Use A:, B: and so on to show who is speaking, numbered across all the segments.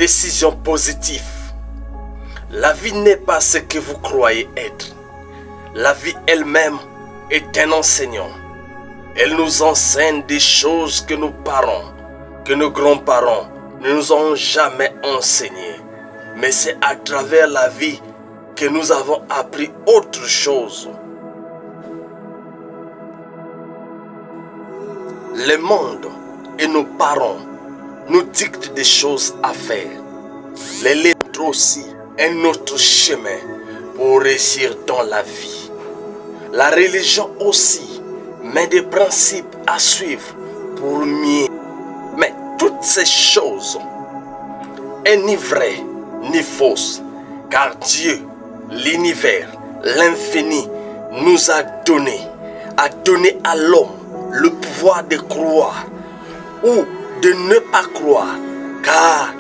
A: décision positive. La vie n'est pas ce que vous croyez être. La vie elle-même est un enseignant. Elle nous enseigne des choses que nos parents, que nos grands-parents ne nous ont jamais enseignées. Mais c'est à travers la vie que nous avons appris autre chose. Le monde et nos parents nous dictent des choses à faire. Les lettres aussi un autre chemin pour réussir dans la vie. La religion aussi met des principes à suivre pour mieux. Mais toutes ces choses est ni vraie ni fausse, car Dieu, l'univers, l'infini nous a donné à l'homme le pouvoir de croire ou de ne pas croire, car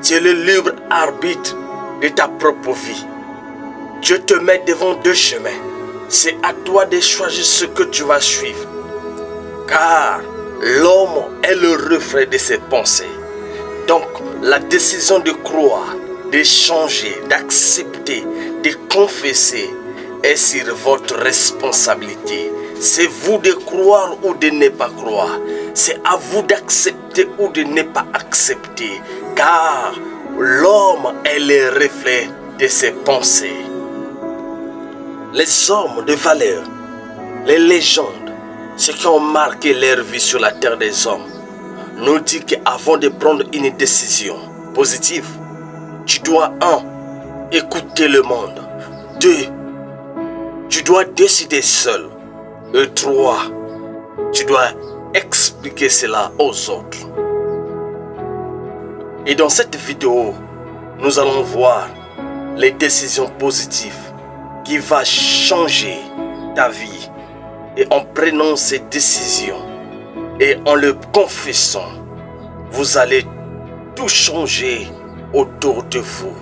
A: tu es le libre arbitre de ta propre vie. Dieu te met devant deux chemins. C'est à toi de choisir ce que tu vas suivre. Car l'homme est le reflet de ses pensées. Donc la décision de croire, de changer, d'accepter, de confesser est sur votre responsabilité. C'est vous de croire ou de ne pas croire. C'est à vous d'accepter ou de ne pas accepter. Car l'homme est le reflet de ses pensées. Les hommes de valeur, les légendes, ceux qui ont marqué leur vie sur la terre des hommes, nous disent qu'avant de prendre une décision positive, tu dois 1. Écouter le monde. 2. Tu dois décider seul. Et 3. Tu dois expliquer cela aux autres. Et dans cette vidéo, nous allons voir les décisions positives qui vont changer ta vie. Et en prenant ces décisions et en le confessant, vous allez tout changer autour de vous.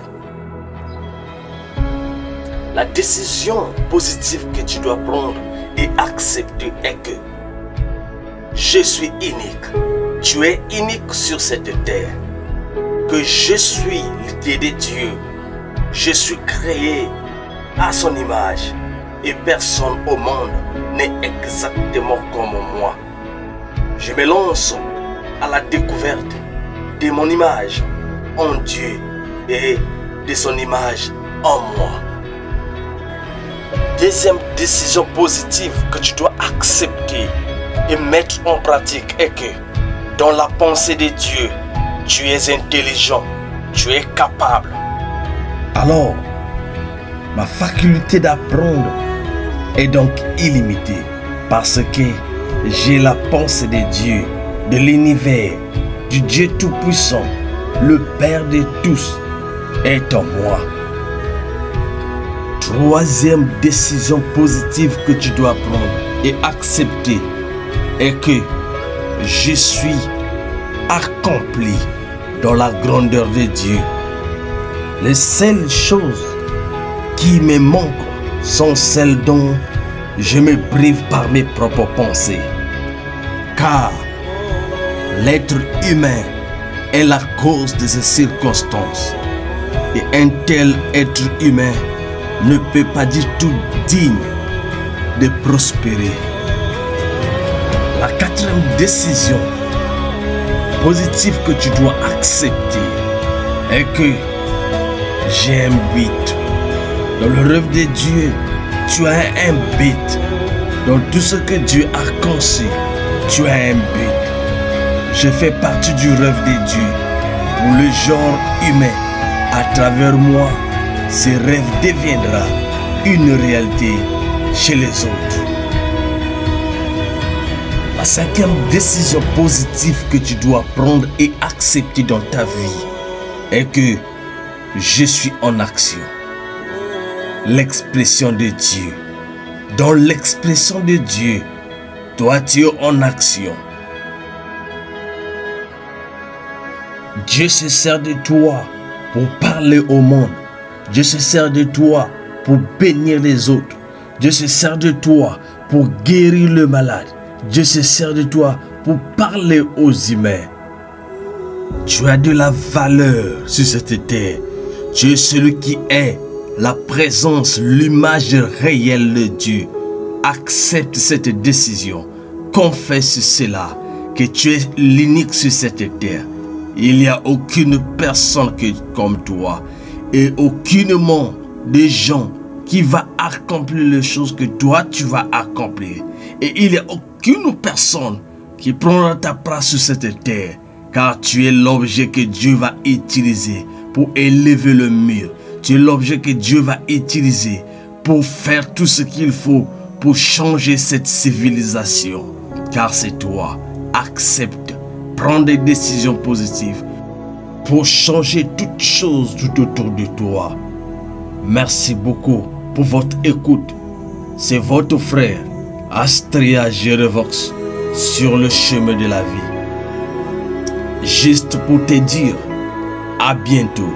A: La décision positive que tu dois prendre et accepter est que je suis unique. Tu es unique sur cette terre. Que je suis l'idée de Dieu. Je suis créé à son image. Et personne au monde n'est exactement comme moi. Je me lance à la découverte de mon image en Dieu et de son image en moi. Deuxième décision positive que tu dois accepter et mettre en pratique est que dans la pensée de Dieu, tu es intelligent, tu es capable.
B: Alors, ma faculté d'apprendre est donc illimitée parce que j'ai la pensée de Dieu, de l'univers, du Dieu Tout-Puissant, le Père de tous, est en moi. Troisième décision positive que tu dois prendre et accepter est que je suis accompli dans la grandeur de Dieu. Les seules choses qui me manquent sont celles dont je me prive par mes propres pensées. Car l'être humain est la cause de ces circonstances. Et un tel être humain ne peut pas dire tout digne de prospérer. La quatrième décision positive que tu dois accepter est que j'ai un but. Dans le rêve de Dieu, tu as un but. Dans tout ce que Dieu a conçu, tu as un but. Je fais partie du rêve de Dieu. Pour le genre humain, à travers moi, ce rêve deviendra une réalité chez les autres. La cinquième décision positive que tu dois prendre et accepter dans ta vie est que je suis en action. L'expression de Dieu. Dans l'expression de Dieu, toi tu es en action. Dieu se sert de toi pour parler au monde. Dieu se sert de toi pour bénir les autres. Dieu se sert de toi pour guérir le malade. Dieu se sert de toi pour parler aux humains. Tu as de la valeur sur cette terre. Tu es celui qui est la présence, l'image réelle de Dieu. Accepte cette décision. Confesse cela, que tu es l'unique sur cette terre. Il n'y a aucune personne comme toi et aucunement de gens qui va accomplir les choses que toi tu vas accomplir. Et il n'y a aucune personne qui prendra ta place sur cette terre, car tu es l'objet que Dieu va utiliser pour élever le mur. Tu es l'objet que Dieu va utiliser pour faire tout ce qu'il faut pour changer cette civilisation. Car c'est toi. Accepte, prends des décisions positives pour changer toutes choses tout autour de toi. Merci beaucoup pour votre écoute. C'est votre frère Astria Jerevox sur le chemin de la vie. Juste pour te dire, à bientôt.